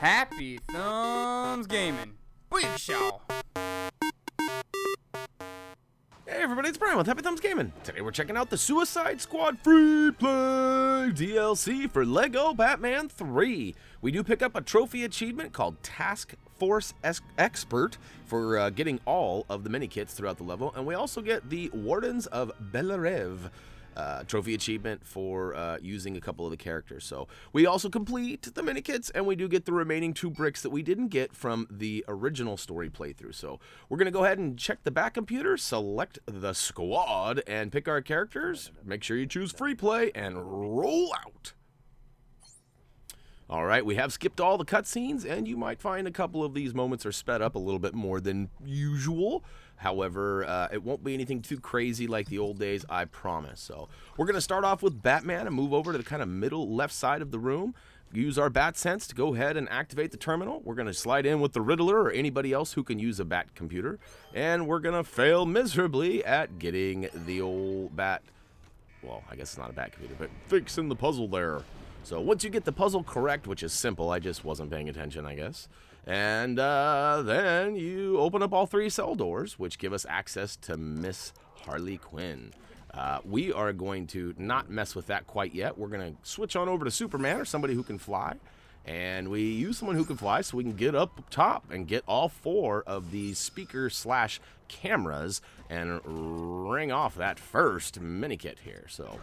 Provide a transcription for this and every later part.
HappyThumbsGaming. Booyakashaw. Hey everybody, it's Brian with HappyThumbsGaming. Today we're checking out the Suicide Squad Free Play DLC for LEGO Batman 3. We do pick up a trophy achievement called Task Force Expert for getting all of the Minikits throughout the level, and we also get the Wardens of Belle Reve trophy achievement for using a couple of the characters. So we also complete the Minikits, and we do get the remaining 2 bricks that we didn't get from the original story playthrough. So we're going to go ahead and check the back computer, select the squad, and pick our characters. Make sure you choose free play, and roll out. Alright, we have skipped all the cutscenes, and you might find a couple of these moments are sped up a little bit more than usual. However, it won't be anything too crazy like the old days, I promise. So we're going to start off with Batman and move over to the kind of middle left side of the room. Use our bat sense to go ahead and activate the terminal. We're going to slide in with the Riddler or anybody else who can use a bat computer. And we're going to fail miserably at getting the old bat, well, I guess it's not a bat computer, but fixing the puzzle there. So once you get the puzzle correct, which is simple, I just wasn't paying attention, I guess. And then you open up all 3 cell doors, which give us access to Miss Harley Quinn. We are going to not mess with that quite yet. We're going to switch on over to Superman or somebody who can fly. And we use someone who can fly so we can get up top and get all 4 of these speaker/cameras and ring off that first Minikit here. So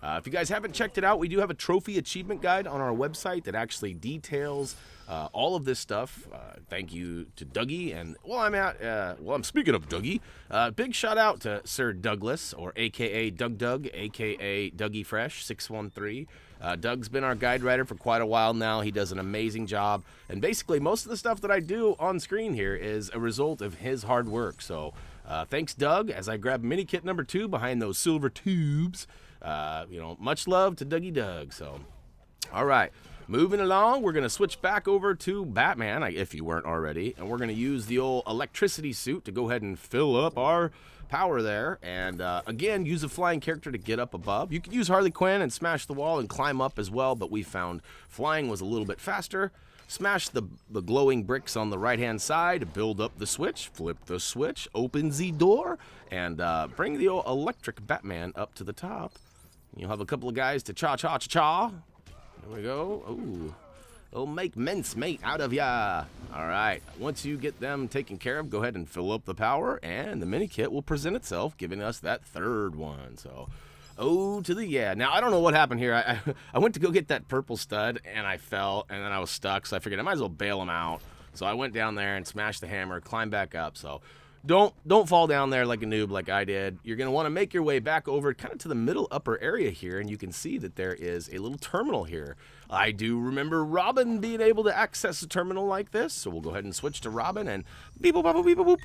if you guys haven't checked it out, we do have a trophy achievement guide on our website that actually details all of this stuff. Thank you to Dougie, and I'm speaking of Dougie. Big shout out to Sir Douglas, or AKA Doug, AKA Dougie Fresh 613. Doug's been our guide writer for quite a while now. He does an amazing job, and basically most of the stuff that I do on screen here is a result of his hard work. So thanks, Doug, as I grab Minikit number 2 behind those silver tubes. Much love to Dougie Doug. So, all right, moving along, we're going to switch back over to Batman, if you weren't already, and we're going to use the old electricity suit to go ahead and fill up our power there, and again, use a flying character to get up above. You could use Harley Quinn and smash the wall and climb up as well, but we found flying was a little bit faster. Smash the glowing bricks on the right-hand side, build up the switch, flip the switch, open the door, and bring the old electric Batman up to the top. You'll have a couple of guys to cha-cha-cha-cha. There we go. Ooh. They'll make mincemeat out of ya. All right. Once you get them taken care of, go ahead and fill up the power, and the Minikit will present itself, giving us that 3rd one. So, oh, to the yeah. Now, I don't know what happened here. I went to go get that purple stud, and I fell, and then I was stuck, so I figured I might as well bail him out. So I went down there and smashed the hammer, climbed back up. So don't fall down there like a noob like I did. You're going to want to make your way back over kind of to the middle upper area here, and you can see that there is a little terminal here. I do remember Robin being able to access a terminal like this, so we'll go ahead and switch to Robin and beep boop boop beep boop boop.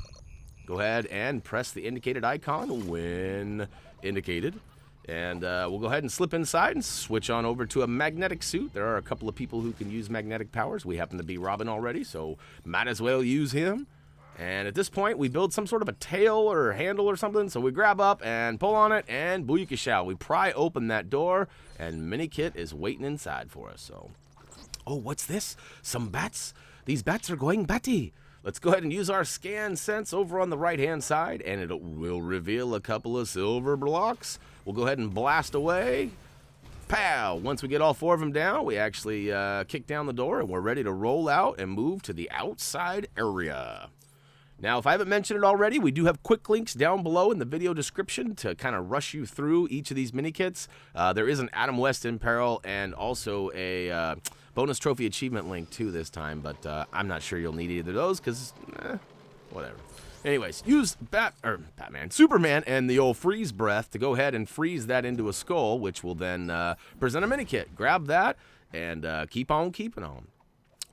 Go ahead and press the indicated icon when indicated. And we'll go ahead and slip inside and switch on over to a magnetic suit. There are a couple of people who can use magnetic powers. We happen to be Robin already, so might as well use him. And at this point, we build some sort of a tail or handle or something. So we grab up and pull on it, and booyakashow. We pry open that door, and Minikit is waiting inside for us. So, oh, what's this? Some bats? These bats are going batty. Let's go ahead and use our scan sense over on the right-hand side, and it will reveal a couple of silver blocks. We'll go ahead and blast away. Pow! Once we get all 4 of them down, we actually kick down the door, and we're ready to roll out and move to the outside area. Now, if I haven't mentioned it already, we do have quick links down below in the video description to kind of rush you through each of these Minikits. There is an Adam West in Peril and also a bonus trophy achievement link too this time, but I'm not sure you'll need either of those because, whatever. Anyways, use Superman and the old freeze breath to go ahead and freeze that into a skull, which will then present a Minikit. Grab that and keep on keeping on.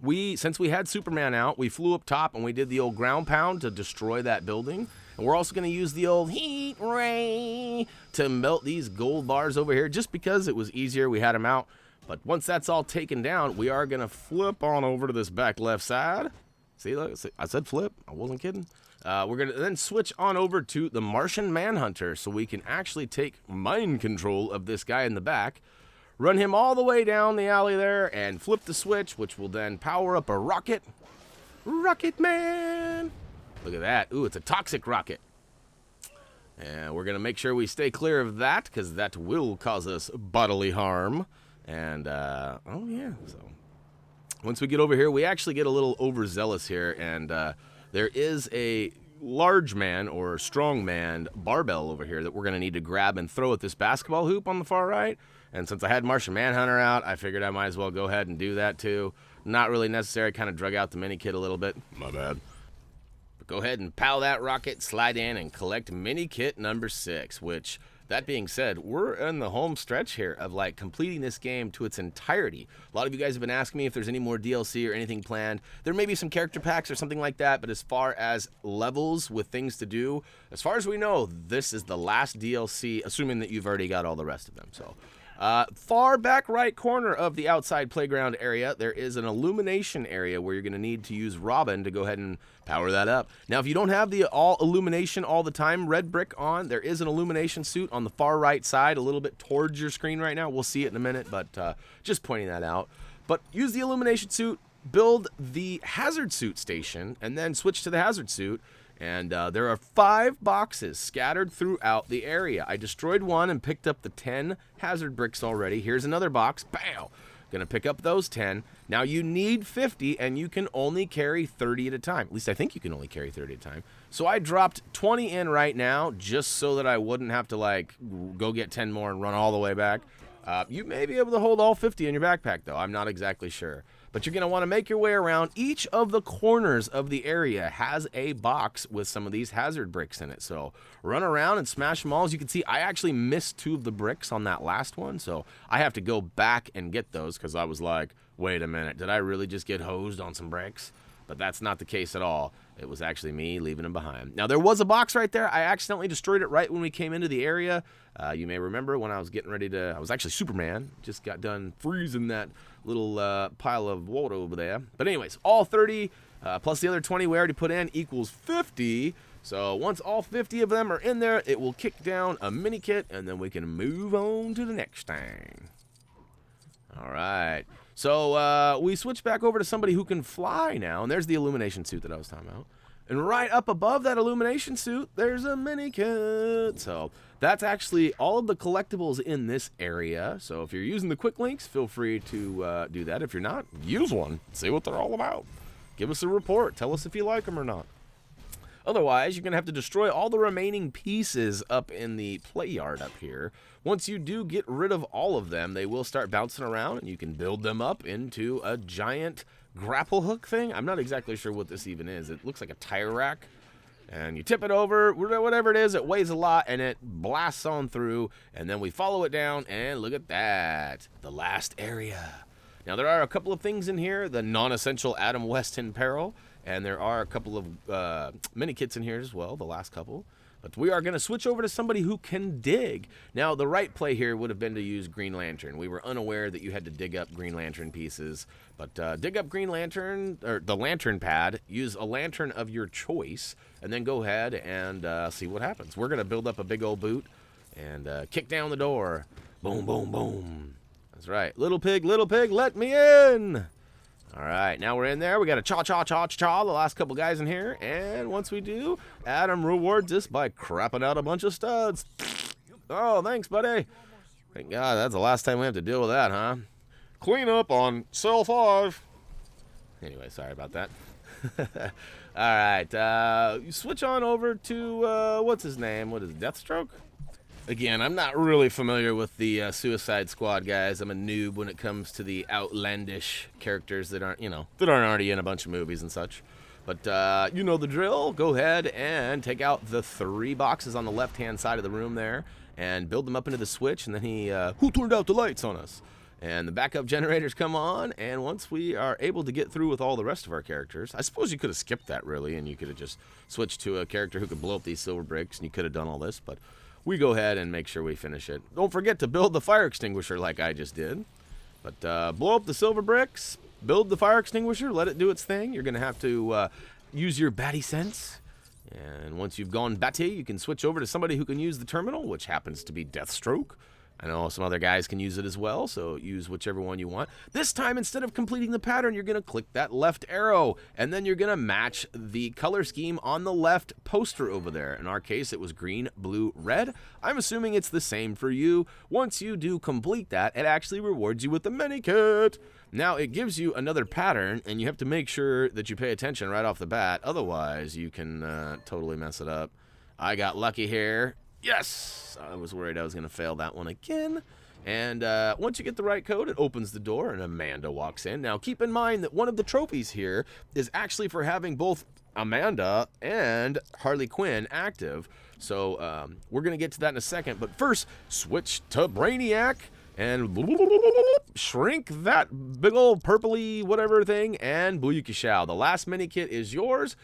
Since we had Superman out, we flew up top and we did the old ground pound to destroy that building. And we're also going to use the old heat ray to melt these gold bars over here just because it was easier. We had them out. But once that's all taken down, we are going to flip on over to this back left side. See, look, I said flip. I wasn't kidding. We're going to then switch on over to the Martian Manhunter so we can actually take mind control of this guy in the back. run him all the way down the alley there and flip the switch, which will then power up a rocket. Rocket Man! Look at that. Ooh, it's a toxic rocket. And we're going to make sure we stay clear of that, because that will cause us bodily harm. And, oh yeah, so once we get over here, we actually get a little overzealous here, and there is a large man or strong man barbell over here that we're going to need to grab and throw at this basketball hoop on the far right. And since I had Martian Manhunter out, I figured I might as well go ahead and do that too. Not really necessary, kind of drug out the Minikit a little bit. My bad. But go ahead and pow that rocket, slide in, and collect Minikit number 6, which, that being said, we're in the home stretch here of like completing this game to its entirety. A lot of you guys have been asking me if there's any more DLC or anything planned. There may be some character packs or something like that, but as far as levels with things to do, as far as we know, this is the last DLC, assuming that you've already got all the rest of them. So, far back right corner of the outside playground area, there is an illumination area where you're going to need to use Robin to go ahead and power that up. Now, if you don't have the all illumination all the time red brick on, there is an illumination suit on the far right side, a little bit towards your screen right now. We'll see it in a minute, but just pointing that out. But use the illumination suit, build the hazard suit station, and then switch to the hazard suit. And there are 5 boxes scattered throughout the area. I destroyed one and picked up the 10 hazard bricks already. Here's another box. Pow! Gonna pick up those 10. Now you need 50, and you can only carry 30 at a time. At least I think you can only carry 30 at a time. So I dropped 20 in right now, just so that I wouldn't have to like go get 10 more and run all the way back. You may be able to hold all 50 in your backpack, though. I'm not exactly sure. But you're going to want to make your way around. Each of the corners of the area has a box with some of these hazard bricks in it. So run around and smash them all. As you can see, I actually missed 2 of the bricks on that last one. So I have to go back and get those, because I was like, wait a minute, did I really just get hosed on some bricks? But that's not the case at all. It was actually me leaving them behind. Now, there was a box right there. I accidentally destroyed it right when we came into the area. You may remember when I was getting ready to... I was actually Superman. Just got done freezing that little pile of water over there. But anyways, all 30 plus the other 20 we already put in equals 50. So once all 50 of them are in there, it will kick down a Minikit, and then we can move on to the next thing. All right. So we switch back over to somebody who can fly now, and there's the illumination suit that I was talking about. And right up above that illumination suit, there's a Minikit. So that's actually all of the collectibles in this area. So if you're using the quick links, feel free to do that. If you're not, use one. See what they're all about. Give us a report. Tell us if you like them or not. Otherwise, you're going to have to destroy all the remaining pieces up in the play yard up here. Once you do get rid of all of them, they will start bouncing around, and you can build them up into a giant grapple hook thing. I'm not exactly sure what this even is. It looks like a tire rack. And you tip it over, whatever it is, it weighs a lot, and it blasts on through. And then we follow it down, and look at that. The last area. Now, there are a couple of things in here. The non-essential Adam West in Peril. And there are a couple of Minikits in here as well, the last couple. But we are going to switch over to somebody who can dig. Now, the right play here would have been to use Green Lantern. We were unaware that you had to dig up Green Lantern pieces. But dig up Green Lantern, or the Lantern Pad, use a lantern of your choice, and then go ahead and see what happens. We're going to build up a big old boot and kick down the door. Boom, boom, boom. That's right. Little pig, let me in. All right, now we're in there. We got a cha-cha-cha-cha, the last couple guys in here. And once we do, Adam rewards us by crapping out a bunch of studs. Oh, thanks, buddy. Thank God, that's the last time we have to deal with that, huh? Clean up on cell 5. Anyway, sorry about that. All right, you switch on over to, what's his name? What is it, Deathstroke? Again, I'm not really familiar with the Suicide Squad guys. I'm a noob when it comes to the outlandish characters that aren't, that aren't already in a bunch of movies and such. But you know the drill. Go ahead and take out the 3 boxes on the left-hand side of the room there and build them up into the switch. And then who turned out the lights on us? And the backup generators come on, and once we are able to get through with all the rest of our characters, I suppose you could have skipped that, really, and you could have just switched to a character who could blow up these silver bricks, and you could have done all this, but we go ahead and make sure we finish it. Don't forget to build the fire extinguisher like I just did. But blow up the silver bricks, build the fire extinguisher, let it do its thing. You're going to have to use your batty sense. And once you've gone batty, you can switch over to somebody who can use the terminal, which happens to be Deathstroke. I know some other guys can use it as well, so use whichever one you want. This time, instead of completing the pattern, you're going to click that left arrow, and then you're going to match the color scheme on the left poster over there. In our case, it was green, blue, red. I'm assuming it's the same for you. Once you do complete that, it actually rewards you with the Minikit. Now, it gives you another pattern, and you have to make sure that you pay attention right off the bat. Otherwise, you can totally mess it up. I got lucky here. Yes! I was worried I was going to fail that one again. And once you get the right code, it opens the door and Amanda walks in. Now, keep in mind that one of the trophies here is actually for having both Amanda and Harley Quinn active. So we're going to get to that in a second. But first, switch to Brainiac and shrink that big old purpley whatever thing and Booyakashow. The last Minikit is yours.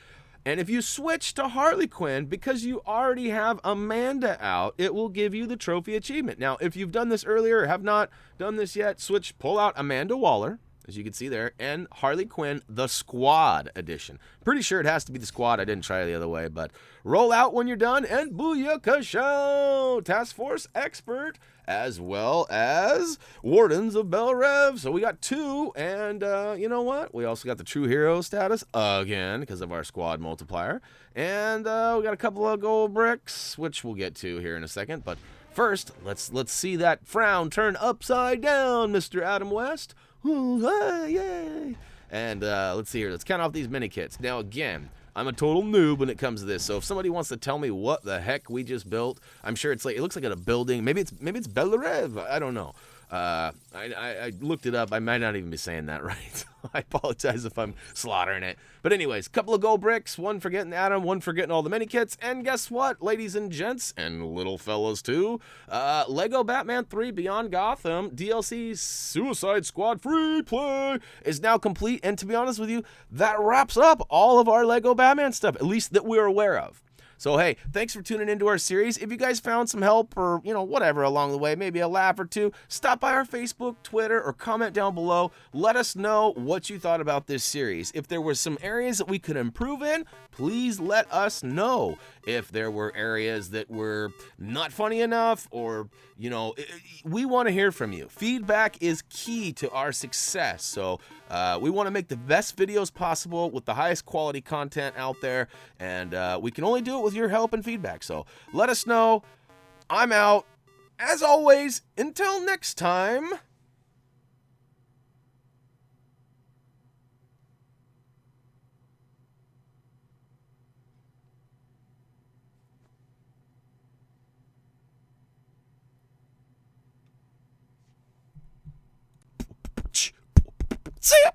And if you switch to Harley Quinn, because you already have Amanda out, it will give you the trophy achievement. Now, if you've done this earlier or have not done this yet, pull out Amanda Waller, as you can see there, and Harley Quinn, the Squad edition. Pretty sure it has to be the Squad. I didn't try it the other way, but roll out when you're done, and Booyakashow! Task Force Expert, as well as Wardens of Belle, Reve. So we got 2, and you know what? We also got the True Hero status again because of our Squad multiplier. And we got a couple of gold bricks, which we'll get to here in a second. But first, let's see that frown turn upside down, Mr. Adam West. Ooh, yay! And let's see here. Let's count off these Minikits. Now, again, I'm a total noob when it comes to this. So if somebody wants to tell me what the heck we just built, I'm sure it looks like a building. Maybe it's Belle Reve. I don't know. I looked it up. I might not even be saying that right. I apologize if I'm slaughtering it. But anyways, couple of gold bricks, one for getting Adam, one for getting all the Minikits. And guess what, ladies and gents, and little fellas too, Lego Batman 3 Beyond Gotham DLC Suicide Squad free play is now complete. And to be honest with you, that wraps up all of our Lego Batman stuff, at least that we're aware of. So, hey, thanks for tuning into our series. If you guys found some help or, whatever along the way, maybe a laugh or two, stop by our Facebook, Twitter, or comment down below. Let us know what you thought about this series. If there were some areas that we could improve in, please let us know. If there were areas that were not funny enough or, we want to hear from you. Feedback is key to our success. So we want to make the best videos possible with the highest quality content out there. And we can only do it with your help and feedback. So let us know. I'm out. As always, until next time. See ya!